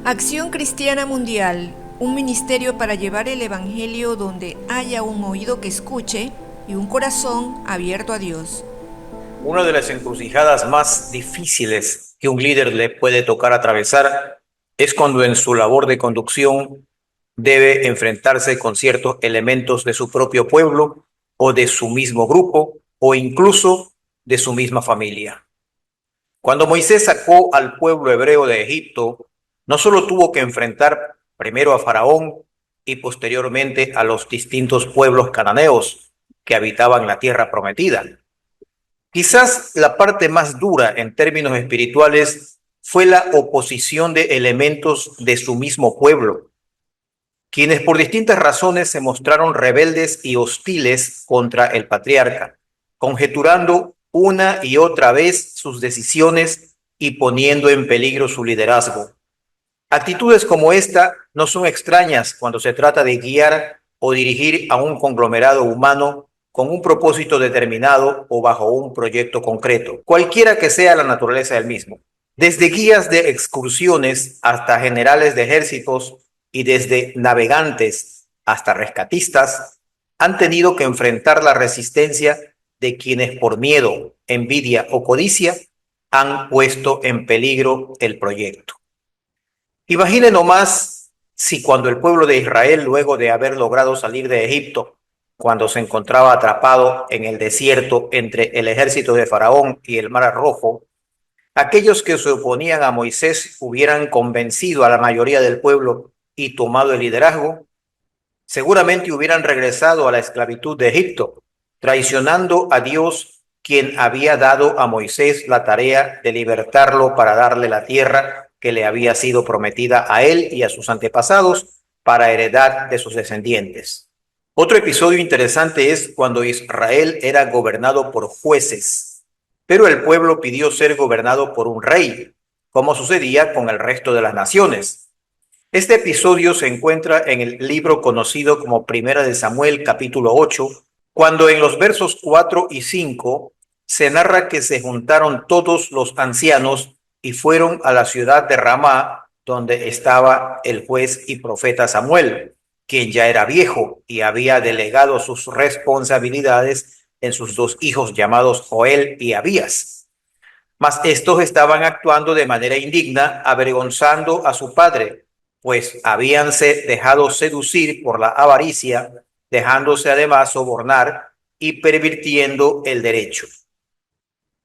Acción Cristiana Mundial, un ministerio para llevar el Evangelio donde haya un oído que escuche y un corazón abierto a Dios. Una de las encrucijadas más difíciles que un líder le puede tocar atravesar es cuando en su labor de conducción debe enfrentarse con ciertos elementos de su propio pueblo o de su mismo grupo o incluso de su misma familia. Cuando Moisés sacó al pueblo hebreo de Egipto, no solo tuvo que enfrentar primero a Faraón y posteriormente a los distintos pueblos cananeos que habitaban la tierra prometida. Quizás la parte más dura en términos espirituales fue la oposición de elementos de su mismo pueblo, quienes por distintas razones se mostraron rebeldes y hostiles contra el patriarca, conjeturando una y otra vez sus decisiones y poniendo en peligro su liderazgo. Actitudes como esta no son extrañas cuando se trata de guiar o dirigir a un conglomerado humano con un propósito determinado o bajo un proyecto concreto, cualquiera que sea la naturaleza del mismo. Desde guías de excursiones hasta generales de ejércitos y desde navegantes hasta rescatistas, han tenido que enfrentar la resistencia de quienes por miedo, envidia o codicia han puesto en peligro el proyecto. Imagine nomás si cuando el pueblo de Israel, luego de haber logrado salir de Egipto, cuando se encontraba atrapado en el desierto entre el ejército de Faraón y el Mar Rojo, aquellos que se oponían a Moisés hubieran convencido a la mayoría del pueblo y tomado el liderazgo, seguramente hubieran regresado a la esclavitud de Egipto, traicionando a Dios, quien había dado a Moisés la tarea de libertarlo para darle la tierra que le había sido prometida a él y a sus antepasados para heredad de sus descendientes. Otro episodio interesante es cuando Israel era gobernado por jueces, pero el pueblo pidió ser gobernado por un rey, como sucedía con el resto de las naciones. Este episodio se encuentra en el libro conocido como Primera de Samuel, capítulo 8, cuando en los versos 4 y 5 se narra que se juntaron todos los ancianos y fueron a la ciudad de Ramá, donde estaba el juez y profeta Samuel, quien ya era viejo y había delegado sus responsabilidades en sus dos hijos llamados Joel y Abías. Mas estos estaban actuando de manera indigna, avergonzando a su padre, pues habíanse dejado seducir por la avaricia, dejándose además sobornar y pervirtiendo el derecho.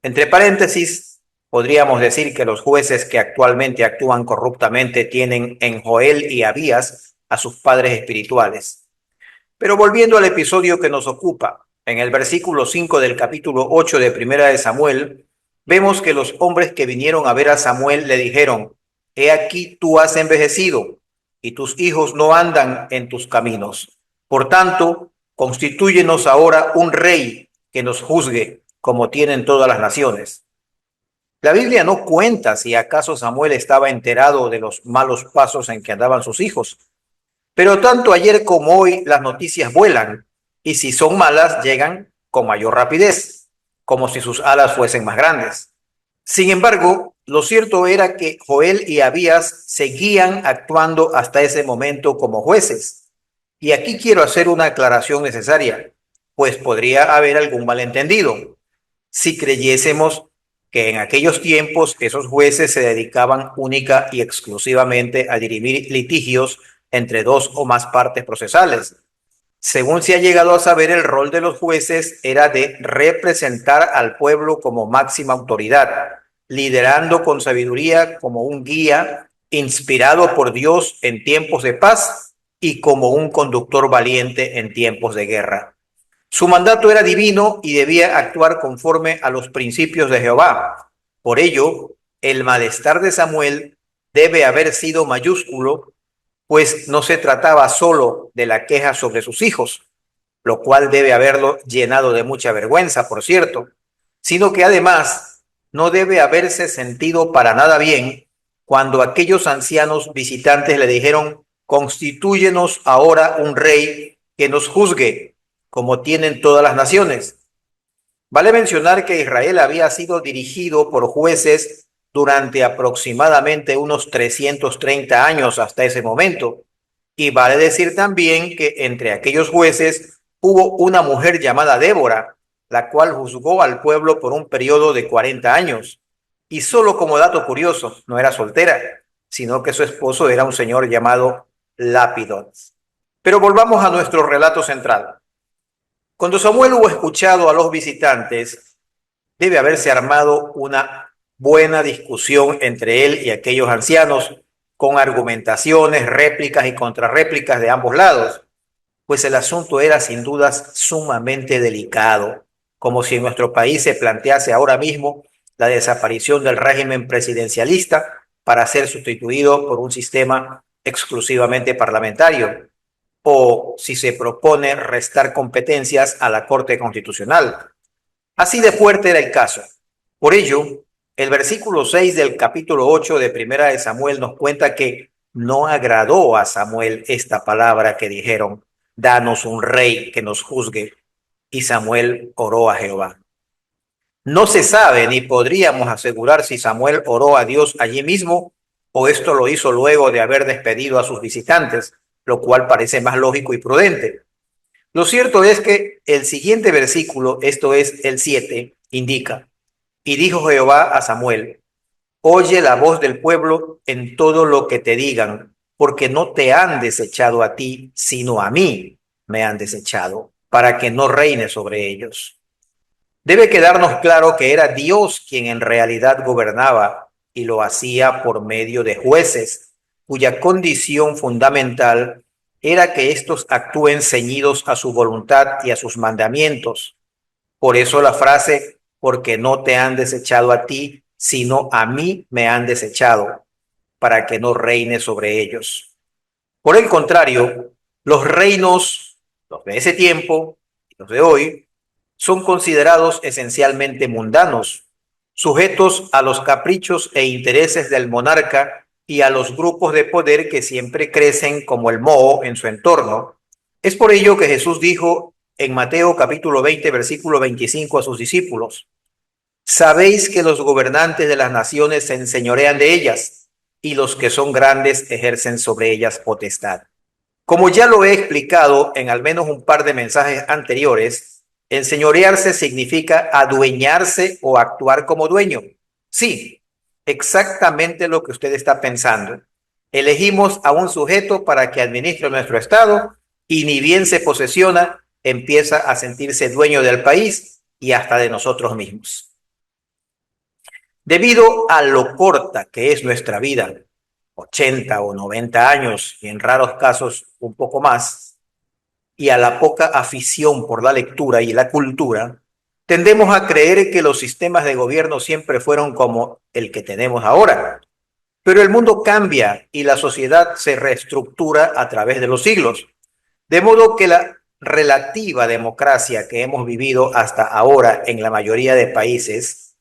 Entre paréntesis, podríamos decir que los jueces que actualmente actúan corruptamente tienen en Joel y Abías a sus padres espirituales. Pero volviendo al episodio que nos ocupa, en el versículo 5 del capítulo 8 de Primera de Samuel, vemos que los hombres que vinieron a ver a Samuel le dijeron: he aquí tú has envejecido y tus hijos no andan en tus caminos. Por tanto, constitúyenos ahora un rey que nos juzgue como tienen todas las naciones. La Biblia no cuenta si acaso Samuel estaba enterado de los malos pasos en que andaban sus hijos, pero tanto ayer como hoy las noticias vuelan y si son malas llegan con mayor rapidez, como si sus alas fuesen más grandes. Sin embargo, lo cierto era que Joel y Abías seguían actuando hasta ese momento como jueces. Y aquí quiero hacer una aclaración necesaria, pues podría haber algún malentendido si creyésemos que en aquellos tiempos esos jueces se dedicaban única y exclusivamente a dirimir litigios entre dos o más partes procesales. Según se ha llegado a saber, el rol de los jueces era de representar al pueblo como máxima autoridad, liderando con sabiduría como un guía inspirado por Dios en tiempos de paz y como un conductor valiente en tiempos de guerra. Su mandato era divino y debía actuar conforme a los principios de Jehová. Por ello, el malestar de Samuel debe haber sido mayúsculo, pues no se trataba solo de la queja sobre sus hijos, lo cual debe haberlo llenado de mucha vergüenza, por cierto, sino que además no debe haberse sentido para nada bien cuando aquellos ancianos visitantes le dijeron: constitúyenos ahora un rey que nos juzgue, como tienen todas las naciones. Vale mencionar que Israel había sido dirigido por jueces durante aproximadamente unos 330 años hasta ese momento. Y vale decir también que entre aquellos jueces hubo una mujer llamada Débora, la cual juzgó al pueblo por un periodo de 40 años. Y solo como dato curioso, no era soltera, sino que su esposo era un señor llamado Lápido. Pero volvamos a nuestro relato central. Cuando Samuel hubo escuchado a los visitantes, debe haberse armado una buena discusión entre él y aquellos ancianos, con argumentaciones, réplicas y contrarréplicas de ambos lados, pues el asunto era sin dudas sumamente delicado, como si en nuestro país se plantease ahora mismo la desaparición del régimen presidencialista para ser sustituido por un sistema exclusivamente parlamentario, o si se propone restar competencias a la Corte Constitucional. Así de fuerte era el caso. Por ello, el versículo 6 del capítulo 8 de Primera de Samuel nos cuenta que no agradó a Samuel esta palabra que dijeron: danos un rey que nos juzgue. Y Samuel oró a Jehová. No se sabe ni podríamos asegurar si Samuel oró a Dios allí mismo o esto lo hizo luego de haber despedido a sus visitantes, lo cual parece más lógico y prudente. Lo cierto es que el siguiente versículo, esto es el 7, indica: y dijo Jehová a Samuel: oye la voz del pueblo en todo lo que te digan, porque no te han desechado a ti, sino a mí me han desechado, para que no reine sobre ellos. Debe quedarnos claro que era Dios quien en realidad gobernaba y lo hacía por medio de jueces, cuya condición fundamental era que éstos actúen ceñidos a su voluntad y a sus mandamientos. Por eso la frase: porque no te han desechado a ti, sino a mí me han desechado, para que no reine sobre ellos. Por el contrario, los reinos, los de ese tiempo y los de hoy, son considerados esencialmente mundanos, sujetos a los caprichos e intereses del monarca y a los grupos de poder que siempre crecen como el moho en su entorno. Es por ello que Jesús dijo en Mateo capítulo 20, versículo 25 a sus discípulos: sabéis que los gobernantes de las naciones se enseñorean de ellas, y los que son grandes ejercen sobre ellas potestad. Como ya lo he explicado en al menos un par de mensajes anteriores, enseñorearse significa adueñarse o actuar como dueño. Sí, exactamente lo que usted está pensando. Elegimos a un sujeto para que administre nuestro estado y ni bien se posesiona, empieza a sentirse dueño del país y hasta de nosotros mismos. Debido a lo corta que es nuestra vida, 80 o 90 años y en raros casos un poco más, y a la poca afición por la lectura y la cultura, tendemos a creer que los sistemas de gobierno siempre fueron como el que tenemos ahora. Pero el mundo cambia y la sociedad se reestructura a través de los siglos. De modo que la relativa democracia que hemos vivido hasta ahora en la mayoría de países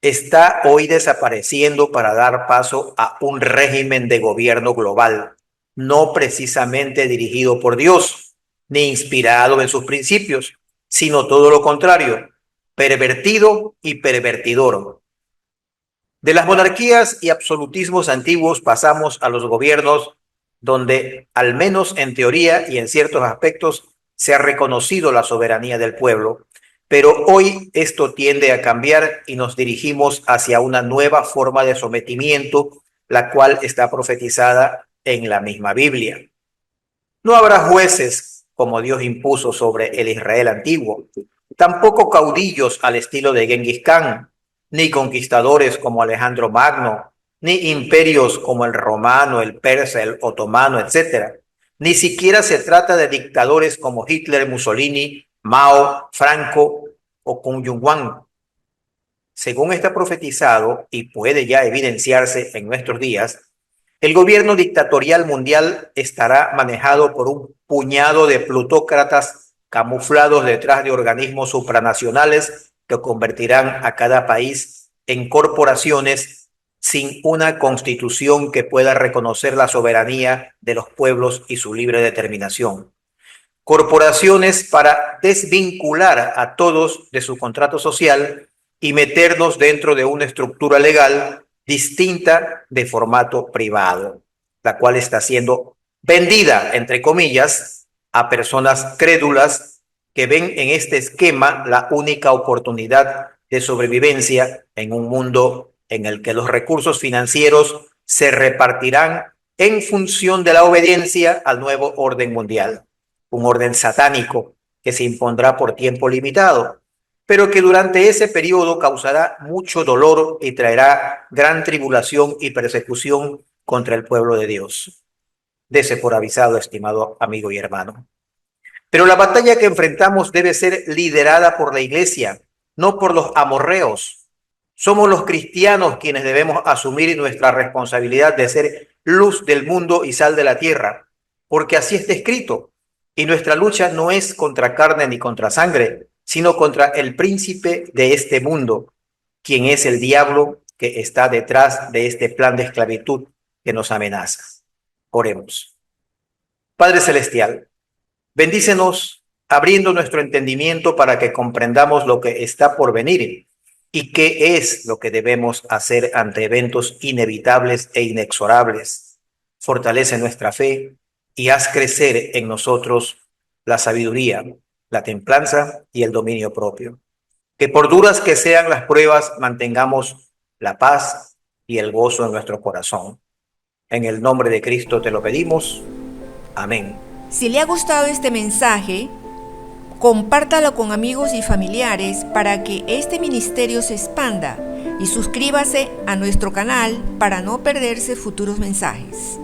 está hoy desapareciendo para dar paso a un régimen de gobierno global, no precisamente dirigido por Dios, ni inspirado en sus principios, sino todo lo contrario, pervertido y pervertidor. De las monarquías y absolutismos antiguos pasamos a los gobiernos donde, al menos en teoría y en ciertos aspectos, se ha reconocido la soberanía del pueblo, pero hoy esto tiende a cambiar y nos dirigimos hacia una nueva forma de sometimiento, la cual está profetizada en la misma Biblia. No habrá jueces como Dios impuso sobre el Israel antiguo, tampoco caudillos al estilo de Genghis Khan, ni conquistadores como Alejandro Magno, ni imperios como el romano, el persa, el otomano, etc. Ni siquiera se trata de dictadores como Hitler, Mussolini, Mao, Franco o Kim Jong-un. Según está profetizado y puede ya evidenciarse en nuestros días, el gobierno dictatorial mundial estará manejado por un puñado de plutócratas camuflados detrás de organismos supranacionales que convertirán a cada país en corporaciones sin una constitución que pueda reconocer la soberanía de los pueblos y su libre determinación. Corporaciones para desvincular a todos de su contrato social y meternos dentro de una estructura legal distinta de formato privado, la cual está siendo vendida, entre comillas, a personas crédulas que ven en este esquema la única oportunidad de sobrevivencia en un mundo en el que los recursos financieros se repartirán en función de la obediencia al nuevo orden mundial, un orden satánico que se impondrá por tiempo limitado, pero que durante ese periodo causará mucho dolor y traerá gran tribulación y persecución contra el pueblo de Dios. Dese por avisado, estimado amigo y hermano. Pero la batalla que enfrentamos debe ser liderada por la iglesia, no por los amorreos. Somos los cristianos quienes debemos asumir nuestra responsabilidad de ser luz del mundo y sal de la tierra, porque así está escrito. Y nuestra lucha no es contra carne ni contra sangre, sino contra el príncipe de este mundo, quien es el diablo que está detrás de este plan de esclavitud que nos amenaza. Oremos. Padre Celestial, bendícenos abriendo nuestro entendimiento para que comprendamos lo que está por venir y qué es lo que debemos hacer ante eventos inevitables e inexorables. Fortalece nuestra fe y haz crecer en nosotros la sabiduría, la templanza y el dominio propio. Que por duras que sean las pruebas, mantengamos la paz y el gozo en nuestro corazón. En el nombre de Cristo te lo pedimos. Amén. Si le ha gustado este mensaje, compártalo con amigos y familiares para que este ministerio se expanda y suscríbase a nuestro canal para no perderse futuros mensajes.